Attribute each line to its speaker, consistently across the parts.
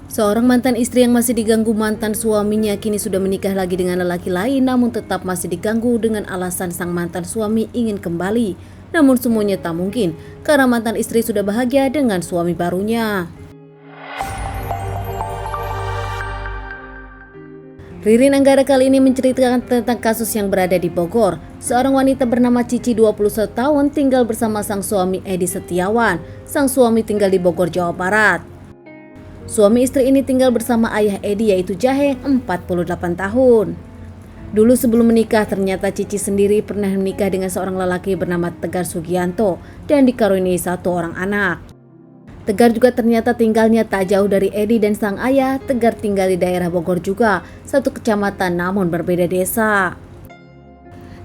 Speaker 1: Seorang mantan istri yang masih diganggu mantan suaminya kini sudah menikah lagi dengan lelaki lain, namun tetap masih diganggu dengan alasan sang mantan suami ingin kembali. Namun semuanya tak mungkin karena mantan istri sudah bahagia dengan suami barunya. Ririn Anggara kali ini menceritakan tentang kasus yang berada di Bogor. Seorang wanita bernama Cici 21 tahun tinggal bersama sang suami Edi Setiawan. Sang suami tinggal di Bogor, Jawa Barat. Suami istri ini tinggal bersama ayah Edi yaitu Jaheng 48 tahun. Dulu sebelum menikah ternyata Cici sendiri pernah menikah dengan seorang lelaki bernama Tegar Sugianto dan dikaruniai satu orang anak. Tegar juga ternyata tinggalnya tak jauh dari Edi dan sang ayah. Tegar tinggal di daerah Bogor juga, satu kecamatan namun berbeda desa.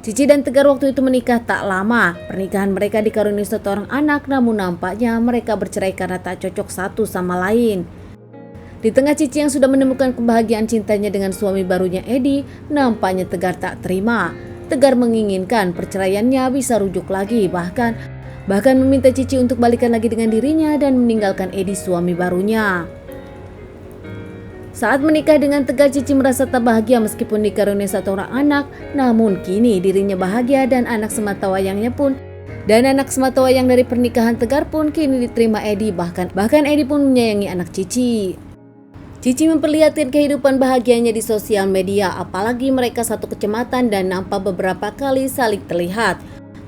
Speaker 1: Cici dan Tegar waktu itu menikah tak lama. Pernikahan mereka dikaruniai satu orang anak, namun nampaknya mereka bercerai karena tak cocok satu sama lain. Di tengah Cici yang sudah menemukan kebahagiaan cintanya dengan suami barunya Edi, nampaknya Tegar tak terima. Tegar menginginkan perceraiannya bisa rujuk lagi, bahkan meminta Cici untuk balikan lagi dengan dirinya dan meninggalkan Edi suami barunya. Saat menikah dengan Tegar, Cici merasa tak bahagia meskipun dikaruniai satu orang anak, namun kini dirinya bahagia dan anak sematawayang dari pernikahan Tegar pun kini diterima Edi, bahkan Edi pun menyayangi anak Cici. Cici memperlihatkan kehidupan bahagianya di sosial media, apalagi mereka satu kecamatan dan nampak beberapa kali saling terlihat.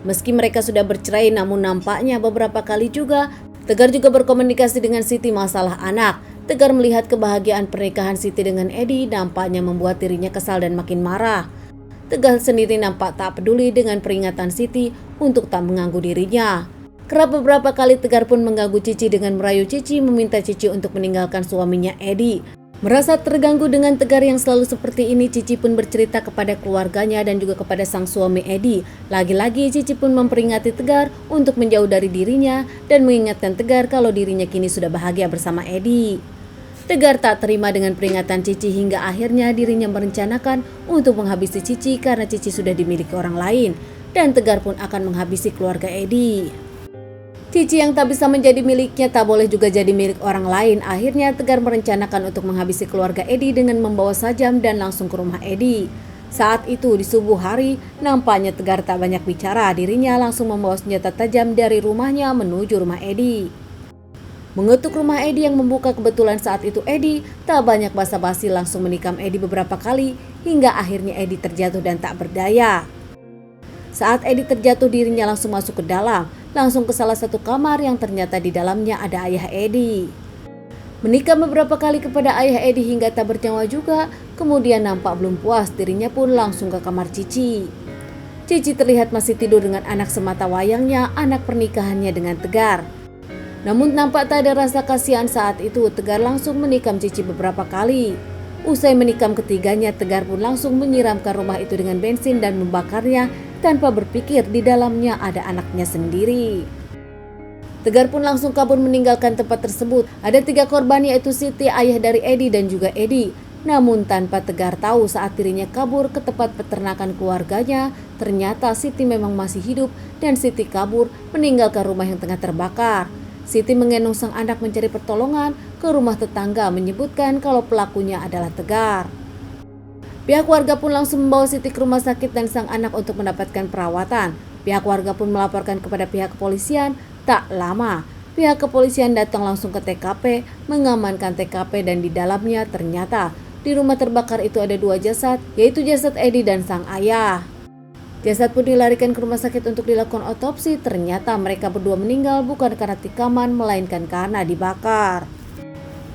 Speaker 1: Meski mereka sudah bercerai, namun nampaknya beberapa kali juga Tegar juga berkomunikasi dengan Siti masalah anak. Tegar melihat kebahagiaan pernikahan Siti dengan Edi nampaknya membuat dirinya kesal dan makin marah. Tegar sendiri nampak tak peduli dengan peringatan Siti untuk tak mengganggu dirinya. Kerap beberapa kali Tegar pun mengganggu Cici dengan merayu Cici meminta Cici untuk meninggalkan suaminya Edi. Merasa terganggu dengan Tegar yang selalu seperti ini, Cici pun bercerita kepada keluarganya dan juga kepada sang suami Edi. Lagi-lagi Cici pun memperingati Tegar untuk menjauh dari dirinya dan mengingatkan Tegar kalau dirinya kini sudah bahagia bersama Edi. Tegar tak terima dengan peringatan Cici hingga akhirnya dirinya merencanakan untuk menghabisi Cici karena Cici sudah dimiliki orang lain dan Tegar pun akan menghabisi keluarga Edi. Cici yang tak bisa menjadi miliknya tak boleh juga jadi milik orang lain. Akhirnya Tegar merencanakan untuk menghabisi keluarga Edi dengan membawa sajam dan langsung ke rumah Edi. Saat itu di subuh hari, nampaknya Tegar tak banyak bicara. Dirinya langsung membawa senjata tajam dari rumahnya menuju rumah Edi. Mengetuk rumah Edi yang membuka, kebetulan saat itu Edi tak banyak basa-basi langsung menikam Edi beberapa kali hingga akhirnya Edi terjatuh dan tak berdaya. Saat Edi terjatuh, dirinya langsung masuk ke dalam, langsung ke salah satu kamar yang ternyata di dalamnya ada ayah Edi. Menikam beberapa kali kepada ayah Edi hingga tak bernyawa juga, kemudian nampak belum puas, dirinya pun langsung ke kamar Cici. Cici terlihat masih tidur dengan anak sematawayangnya, anak pernikahannya dengan Tegar. Namun nampak tak ada rasa kasihan saat itu, Tegar langsung menikam Cici beberapa kali. Usai menikam ketiganya, Tegar pun langsung menyiramkan rumah itu dengan bensin dan membakarnya tanpa berpikir di dalamnya ada anaknya sendiri. Tegar pun langsung kabur meninggalkan tempat tersebut. Ada 3 korban yaitu Siti, ayah dari Edi dan juga Edi. Namun tanpa Tegar tahu saat dirinya kabur ke tempat peternakan keluarganya, ternyata Siti memang masih hidup dan Siti kabur meninggalkan rumah yang tengah terbakar. Siti menggendong sang anak mencari pertolongan ke rumah tetangga, menyebutkan kalau pelakunya adalah Tegar. Pihak warga pun langsung membawa Siti ke rumah sakit dan sang anak untuk mendapatkan perawatan. Pihak warga pun melaporkan kepada pihak kepolisian. Tak lama, pihak kepolisian datang langsung ke TKP, mengamankan TKP dan di dalamnya ternyata di rumah terbakar itu ada 2 jasad, yaitu jasad Edi dan sang ayah. Jasad pun dilarikan ke rumah sakit untuk dilakukan otopsi. Ternyata mereka berdua meninggal bukan karena tikaman, melainkan karena dibakar.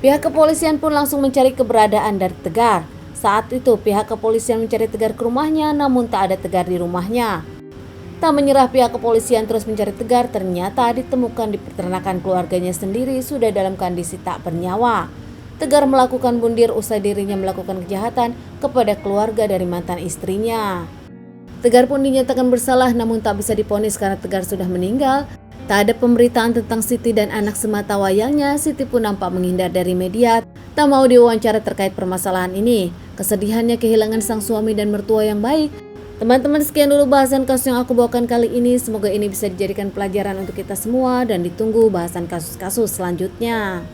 Speaker 1: Pihak kepolisian pun langsung mencari keberadaan dari Tegar. Saat itu pihak kepolisian mencari Tegar ke rumahnya, namun tak ada Tegar di rumahnya. Tak menyerah, pihak kepolisian terus mencari Tegar. Ternyata ditemukan di peternakan keluarganya sendiri, sudah dalam kondisi tak bernyawa. Tegar melakukan bundir usai dirinya melakukan kejahatan kepada keluarga dari mantan istrinya. Tegar pun dinyatakan bersalah namun tak bisa divonis karena Tegar sudah meninggal. Tak ada pemberitaan tentang Siti dan anak sematawayangnya. Siti pun nampak menghindar dari media, tak mau diwawancara terkait permasalahan ini. Kesedihannya kehilangan sang suami dan mertua yang baik. Teman-teman, sekian dulu bahasan kasus yang aku bawakan kali ini. Semoga ini bisa dijadikan pelajaran untuk kita semua dan ditunggu bahasan kasus-kasus selanjutnya.